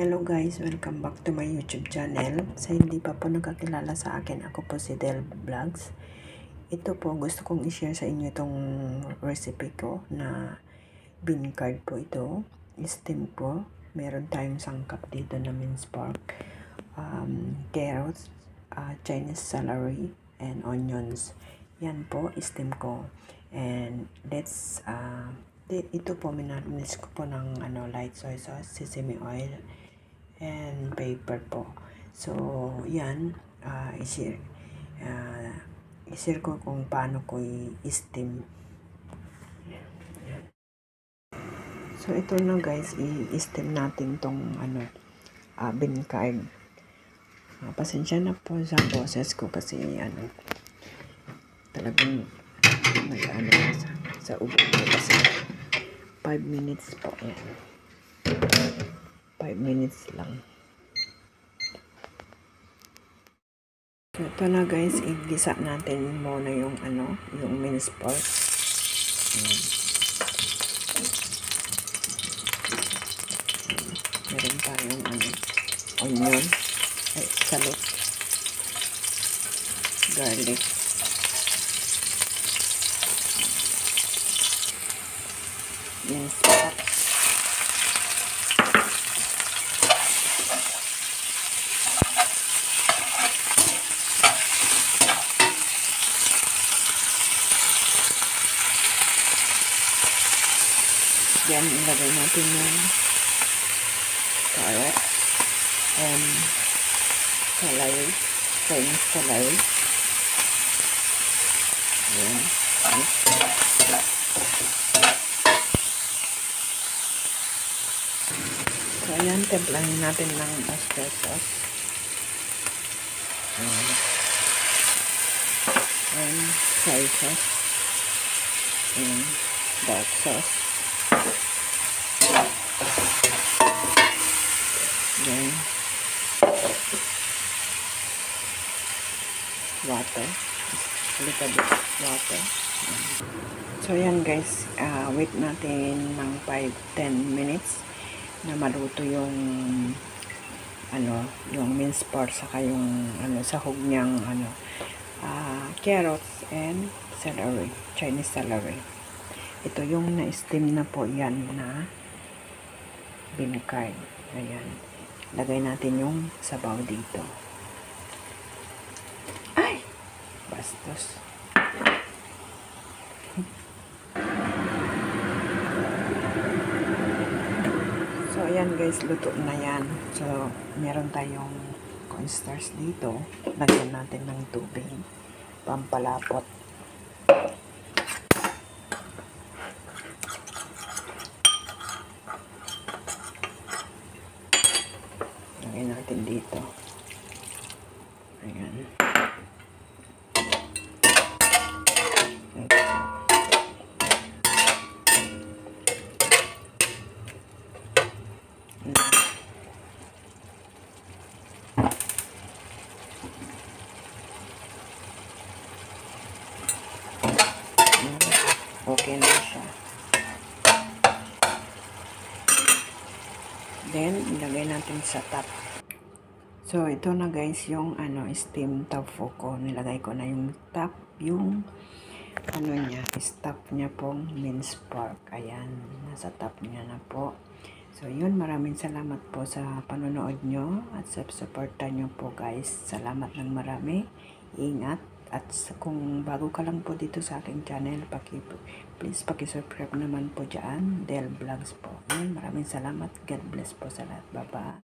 Hello guys, welcome back to my YouTube channel. Sa hindi pa po nakakilala sa akin, ako po si Del Vlogs. Ito po, gusto kong i-share sa inyo itong recipe ko na bean curd po ito. Steam po. Meron tayong sangkap dito na minced pork, carrots, Chinese celery, and onions. Yan po, steam ko. And let's ito po, minarinish ko po ng light soy sauce, sesame oil, and paper po. So, yan, i-share ko kung paano ko i-steam. So, ito na guys, i-steam natin tong bean curd. Pasensya na po sa process ko kasi talagang sa ubo ko kasi 5 minutes po yan. 5 minutes lang. So, ito na guys, igisa natin muna yung yung minced pork. Meron tayong onion, salot, garlic, minced pork, then ilagay natin yung carrot and celery, Chinese celery. Ayan. So, ayan, templahin natin ng oyster sauce. And soy sauce. And dark sauce. Then, water. A little bit water. So, yan guys. Wait natin ng 5-10 minutes na maluto yung yung minced pork saka yung sahog niyang carrots and celery, Chinese celery. Ito yung na-steam na po yan na bean curd. Ayan. Lagay natin yung sabaw dito. Ay! Bastos. So, ayan guys, luto na yan. So, meron tayong cornstarch dito. Lagyan natin ng tubig. Pampalapot. Lagyan natin dito. Ayan. Okay na siya. Then, ilagay natin sa top. So, ito na guys yung steam tofu ko. Nilagay ko na yung top, yung niya, stuff niya pong minced pork. Ayan, nasa top niya na po. So, yun, maraming salamat po sa panonood nyo at sa suporta nyo po guys. Salamat ng marami. Ingat. At kung bago ka lang po dito sa aking channel, please subscribe naman po dyan. Del Vlogs po. Ayan, maraming salamat. God bless po sa lahat. Bye-bye.